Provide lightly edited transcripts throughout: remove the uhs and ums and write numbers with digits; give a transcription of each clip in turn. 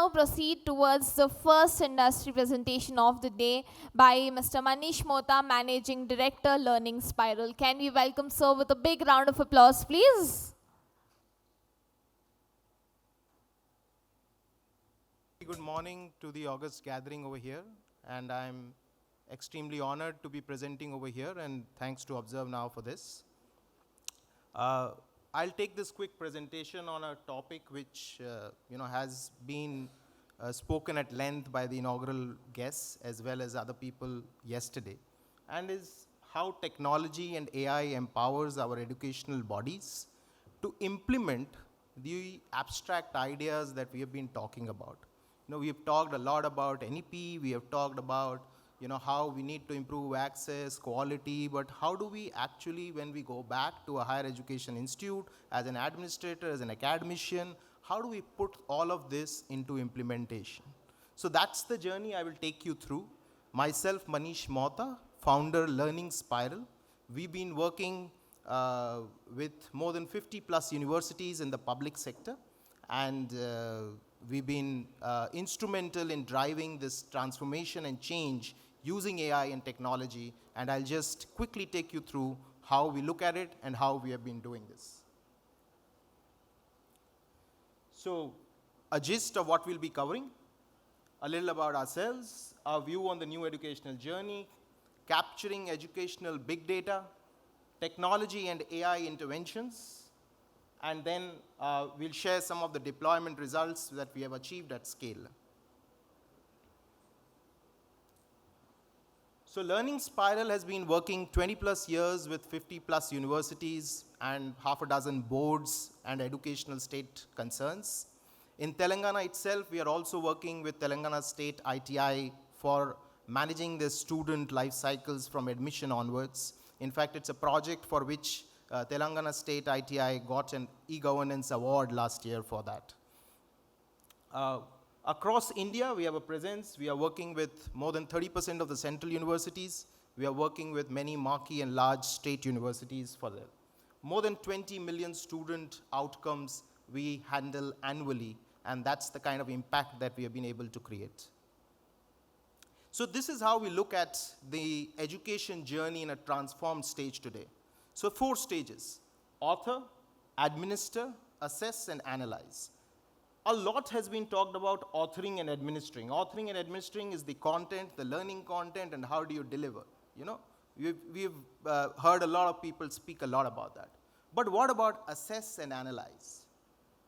now proceed towards the first industry presentation of the day by Mr. Manish Mohta, Managing Director, Learning Spiral. Can we welcome sir with a big round of applause, please? Good morning to the August gathering over here, and I'm extremely honored to be presenting over here, and thanks to Observe Now for this. I'll take this quick presentation on a topic which has been spoken at length by the inaugural guests as well as other people yesterday, and is how technology and AI empowers our educational bodies to implement the abstract ideas that we have been talking about. We have talked a lot about NEP, we have talked about how we need to improve access, quality, but how do we actually, when we go back to a higher education institute, as an administrator, as an academician, how do we put all of this into implementation? So that's the journey I will take you through. Myself, Manish Mohta, founder, Learning Spiral. We've been working with more than 50 plus universities in the public sector, and we've been instrumental in driving this transformation and change using AI and technology, and I'll just quickly take you through how we look at it and how we have been doing this. So, a gist of what we'll be covering, a little about ourselves, our view on the new educational journey, capturing educational big data, technology and AI interventions, and then we'll share some of the deployment results that we have achieved at scale. So Learning Spiral has been working 20 plus years with 50 plus universities and half a dozen boards and educational state concerns. In Telangana itself, we are also working with Telangana State ITI for managing the student life cycles from admission onwards. In fact, it's a project for which Telangana State ITI got an e-governance award last year for that. Across India, we have a presence. We are working with more than 30% of the central universities. We are working with many marquee and large state universities for that. More than 20 million student outcomes we handle annually, and that's the kind of impact that we have been able to create. So this is how we look at the education journey in a transformed stage today. So 4 stages: author, administer, assess, and analyze. A lot has been talked about authoring and administering. Authoring and administering is the content, the learning content, and how do you deliver. We've heard a lot of people speak a lot about that. But what about assess and analyze?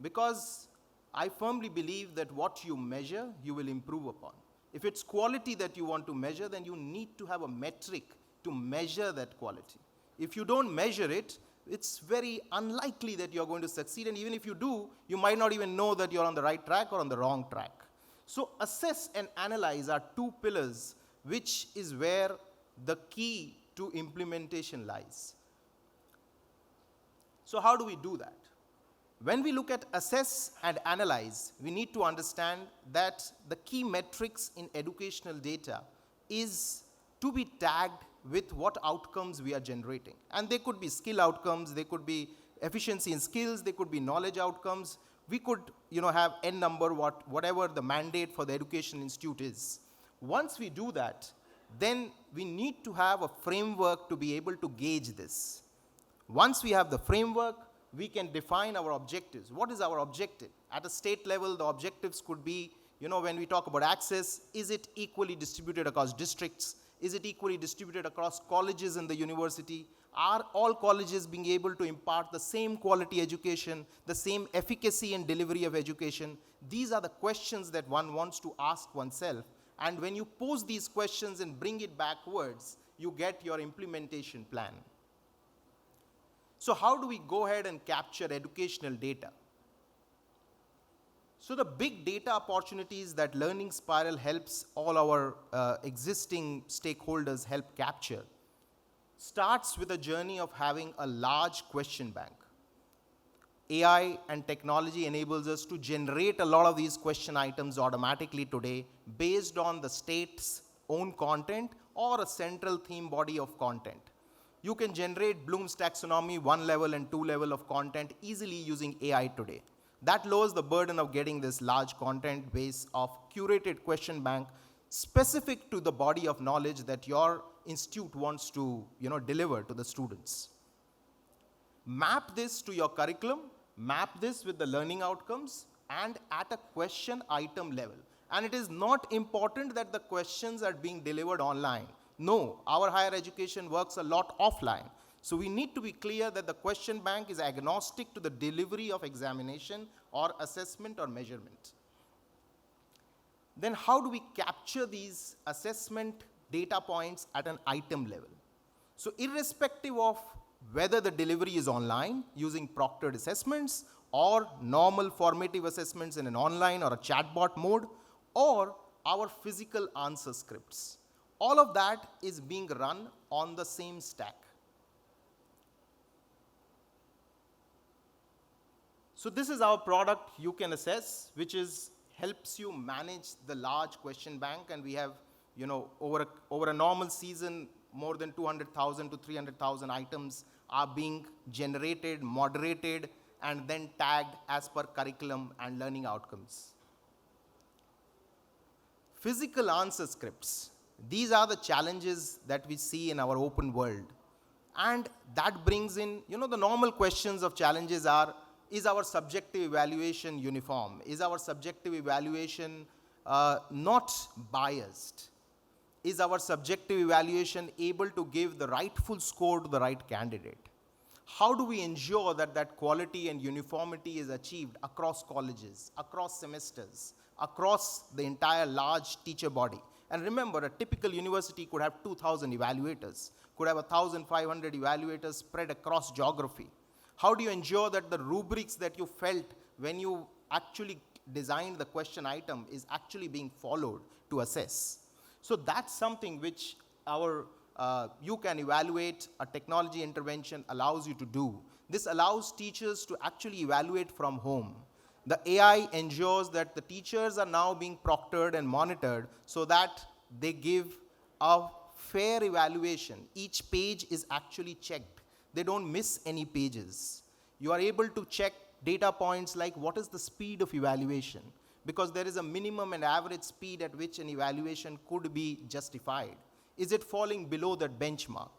Because I firmly believe that what you measure, you will improve upon. If it's quality that you want to measure, then you need to have a metric to measure that quality. If you don't measure it, it's very unlikely that you're going to succeed, and even if you do, you might not even know that you're on the right track or on the wrong track. So assess and analyze are 2 pillars, which is where the key to implementation lies. So how do we do that? When we look at assess and analyze, we need to understand that the key metrics in educational data is to be tagged with what outcomes we are generating. And they could be skill outcomes, they could be efficiency in skills, they could be knowledge outcomes. We could have n number, whatever the mandate for the education institute is. Once we do that, then we need to have a framework to be able to gauge this. Once we have the framework, we can define our objectives. What is our objective? At a state level, the objectives could be, when we talk about access, is it equally distributed across districts? Is it equally distributed across colleges in the university? Are all colleges being able to impart the same quality education, the same efficacy and delivery of education? These are the questions that one wants to ask oneself. And when you pose these questions and bring it backwards, you get your implementation plan. So how do we go ahead and capture educational data? So the big data opportunities that Learning Spiral helps all our existing stakeholders help capture starts with a journey of having a large question bank. AI and technology enables us to generate a lot of these question items automatically today based on the state's own content or a central theme body of content. You can generate Bloom's taxonomy 1 level and 2 level of content easily using AI today. That lowers the burden of getting this large content base of curated question bank specific to the body of knowledge that your institute wants to deliver to the students. Map this to your curriculum, map this with the learning outcomes, and at a question item level. And it is not important that the questions are being delivered online. No, our higher education works a lot offline. So we need to be clear that the question bank is agnostic to the delivery of examination or assessment or measurement. Then how do we capture these assessment data points at an item level? So irrespective of whether the delivery is online using proctored assessments or normal formative assessments in an online or a chatbot mode, or our physical answer scripts, all of that is being run on the same stack. So this is our product you can assess, which helps you manage the large question bank, and we have, over a normal season, more than 200,000 to 300,000 items are being generated, moderated, and then tagged as per curriculum and learning outcomes. Physical answer scripts. These are the challenges that we see in our open world. And that brings in, the normal questions of challenges are, is our subjective evaluation uniform? Is our subjective evaluation not biased? Is our subjective evaluation able to give the rightful score to the right candidate? How do we ensure that that quality and uniformity is achieved across colleges, across semesters, across the entire large teacher body? And remember, a typical university could have 2,000 evaluators, could have 1,500 evaluators spread across geography. How do you ensure that the rubrics that you felt when you actually designed the question item is actually being followed to assess? So that's something which you can evaluate. A technology intervention allows you to do. This allows teachers to actually evaluate from home. The AI ensures that the teachers are now being proctored and monitored so that they give a fair evaluation. Each page is actually checked. They don't miss any pages. You are able to check data points like what is the speed of evaluation, because there is a minimum and average speed at which an evaluation could be justified. Is it falling below that benchmark?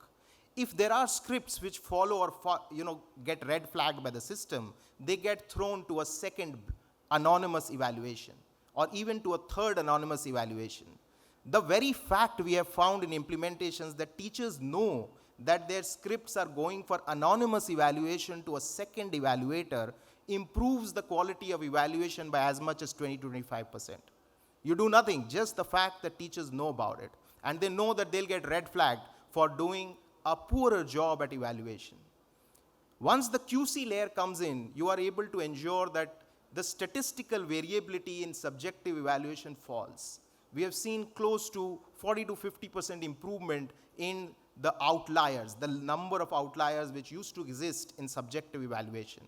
If there are scripts which follow or get red flagged by the system, they get thrown to a second anonymous evaluation or even to a third anonymous evaluation. The very fact we have found in implementations that teachers know that their scripts are going for anonymous evaluation to a second evaluator improves the quality of evaluation by as much as 20-25%. You do nothing, just the fact that teachers know about it. And they know that they'll get red flagged for doing a poorer job at evaluation. Once the QC layer comes in, you are able to ensure that the statistical variability in subjective evaluation falls. We have seen close to 40-50% improvement in the outliers, the number of outliers which used to exist in subjective evaluation.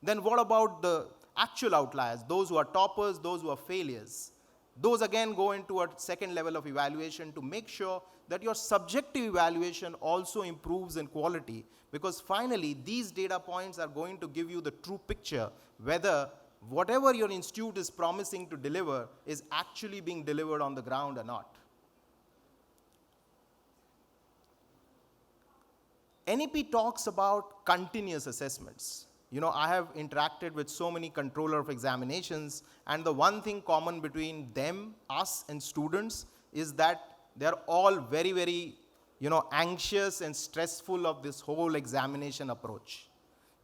Then what about the actual outliers, those who are toppers, those who are failures? Those again go into a second level of evaluation to make sure that your subjective evaluation also improves in quality, because finally these data points are going to give you the true picture whether whatever your institute is promising to deliver is actually being delivered on the ground or not. NEP talks about continuous assessments. I have interacted with so many controllers of examinations, and the one thing common between them, us, and students is that they're all very, very, anxious and stressful of this whole examination approach.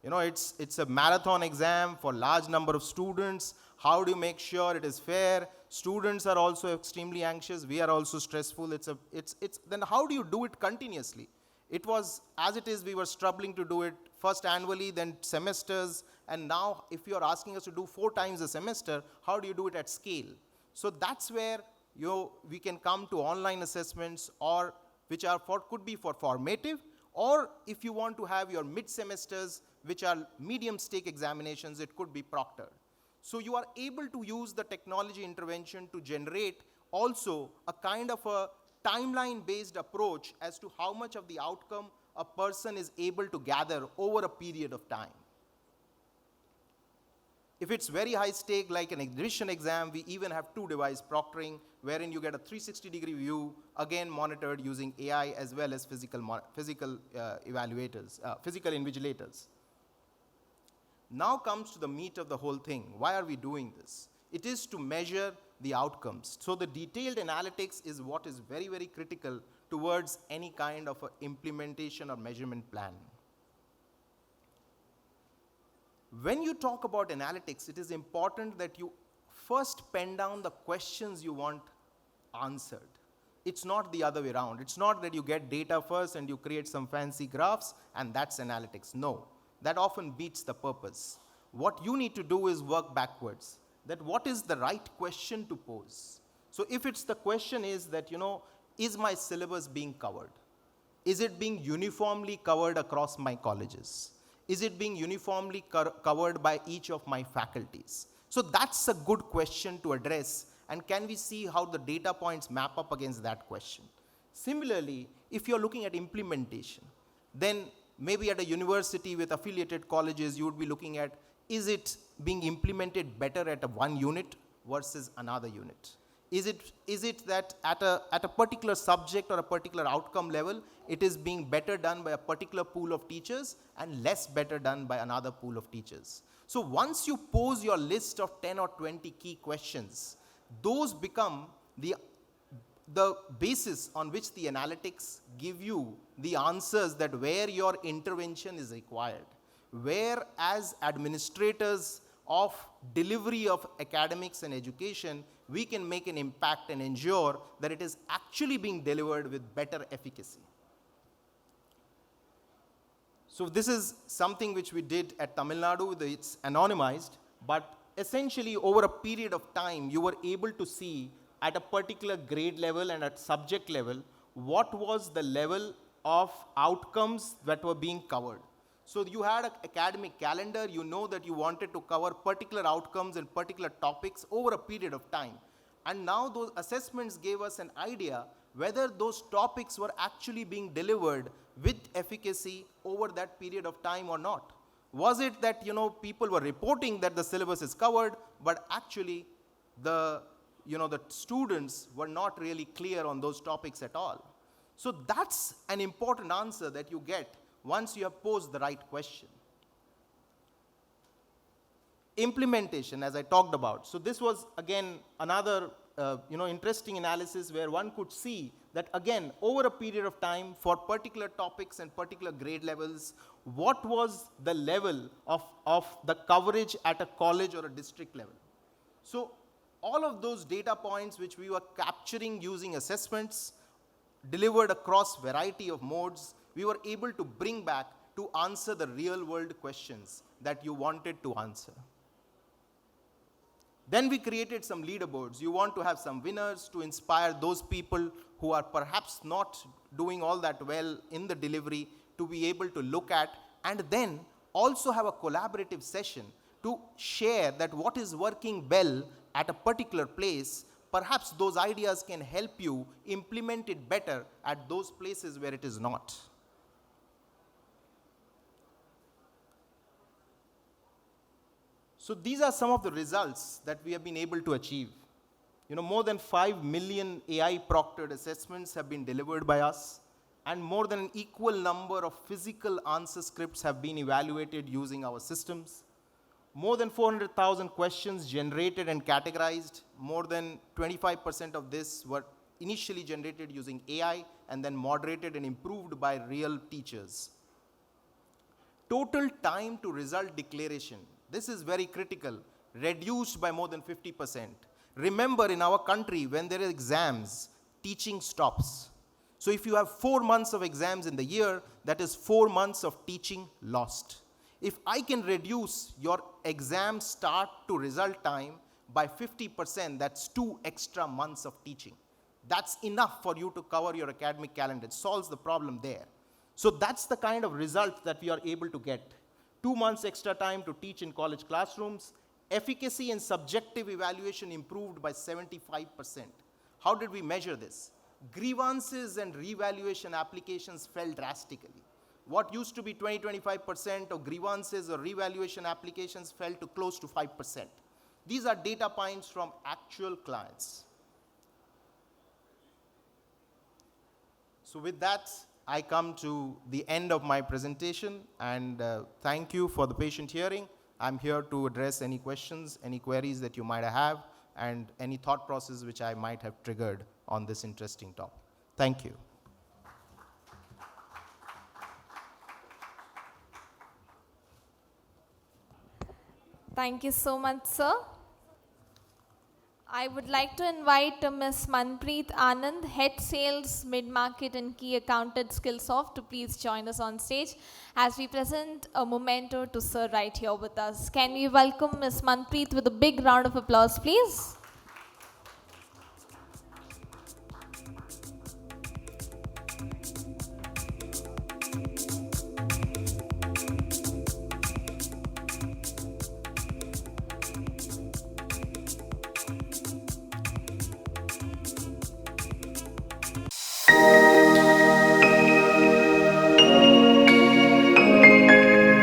It's a marathon exam for large number of students. How do you make sure it is fair? Students are also extremely anxious. We are also stressful. Then how do you do it continuously? It was, as it is, we were struggling to do it first annually, then semesters, and now if you're asking us to do 4 times a semester, how do you do it at scale? So that's where we can come to online assessments, or which are could be for formative, or if you want to have your mid-semesters, which are medium stake examinations, it could be proctored. So you are able to use the technology intervention to generate also a kind of a timeline-based approach as to how much of the outcome a person is able to gather over a period of time. If it's very high stake, like an admission exam, we even have two device proctoring, wherein you get a 360-degree view, again monitored using AI as well as physical invigilators. Now comes to the meat of the whole thing. Why are we doing this? It is to measure the outcomes. So the detailed analytics is what is very, very critical towards any kind of a implementation or measurement plan. When you talk about analytics, it is important that you first pen down the questions you want answered. It's not the other way around. It's not that you get data first and you create some fancy graphs and that's analytics. No, that often beats the purpose. What you need to do is work backwards. That what is the right question to pose? So if it's the question is that, is my syllabus being covered? Is it being uniformly covered across my colleges? Is it being uniformly covered by each of my faculties? So that's a good question to address, and can we see how the data points map up against that question? Similarly, if you're looking at implementation, then maybe at a university with affiliated colleges, you would be looking at, is it being implemented better at one unit versus another unit? Is it that at a particular subject or a particular outcome level, it is being better done by a particular pool of teachers and less better done by another pool of teachers? So once you pose your list of 10 or 20 key questions, those become the basis on which the analytics give you the answers that where your intervention is required. Where as administrators of delivery of academics and education, we can make an impact and ensure that it is actually being delivered with better efficacy. So this is something which we did at Tamil Nadu. It's anonymized, but essentially over a period of time, you were able to see at a particular grade level and at subject level, what was the level of outcomes that were being covered. So you had an academic calendar, you know that you wanted to cover particular outcomes and particular topics over a period of time. And now those assessments gave us an idea whether those topics were actually being delivered with efficacy over that period of time or not. Was it that, people were reporting that the syllabus is covered, but actually the students were not really clear on those topics at all? So that's an important answer that you get once you have posed the right question. Implementation, as I talked about. So this was, again, another interesting analysis where one could see that, again, over a period of time for particular topics and particular grade levels, what was the level of the coverage at a college or a district level. So all of those data points which we were capturing using assessments, delivered across variety of modes, we were able to bring back to answer the real world questions that you wanted to answer. Then we created some leaderboards. You want to have some winners to inspire those people who are perhaps not doing all that well in the delivery to be able to look at, and then also have a collaborative session to share that what is working well at a particular place, perhaps those ideas can help you implement it better at those places where it is not. So these are some of the results that we have been able to achieve. More than 5 million AI proctored assessments have been delivered by us, and more than an equal number of physical answer scripts have been evaluated using our systems. More than 400,000 questions generated and categorized. More than 25% of this were initially generated using AI and then moderated and improved by real teachers. Total time to result declaration. This is very critical, reduced by more than 50%. Remember, in our country, when there are exams, teaching stops. So if you have 4 months of exams in the year, that is 4 months of teaching lost. If I can reduce your exam start to result time by 50%, that's 2 extra months of teaching. That's enough for you to cover your academic calendar. It solves the problem there. So that's the kind of result that we are able to get. 2 months extra time to teach in college classrooms. Efficacy and subjective evaluation improved by 75%. How did we measure this? Grievances and revaluation applications fell drastically. what used to be 20-25% of grievances or revaluation applications fell to close to 5%. These are data points from actual clients. So with that, I come to the end of my presentation, and thank you for the patient hearing. I'm here to address any questions, any queries that you might have, and any thought process which I might have triggered on this interesting topic. Thank you. Thank you so much, sir. I would like to invite Ms. Manpreet Anand, Head Sales, Mid-Market and Key Accountant Skillsoft, to please join us on stage as we present a memento to sir right here with us. Can we welcome Ms. Manpreet with a big round of applause, please?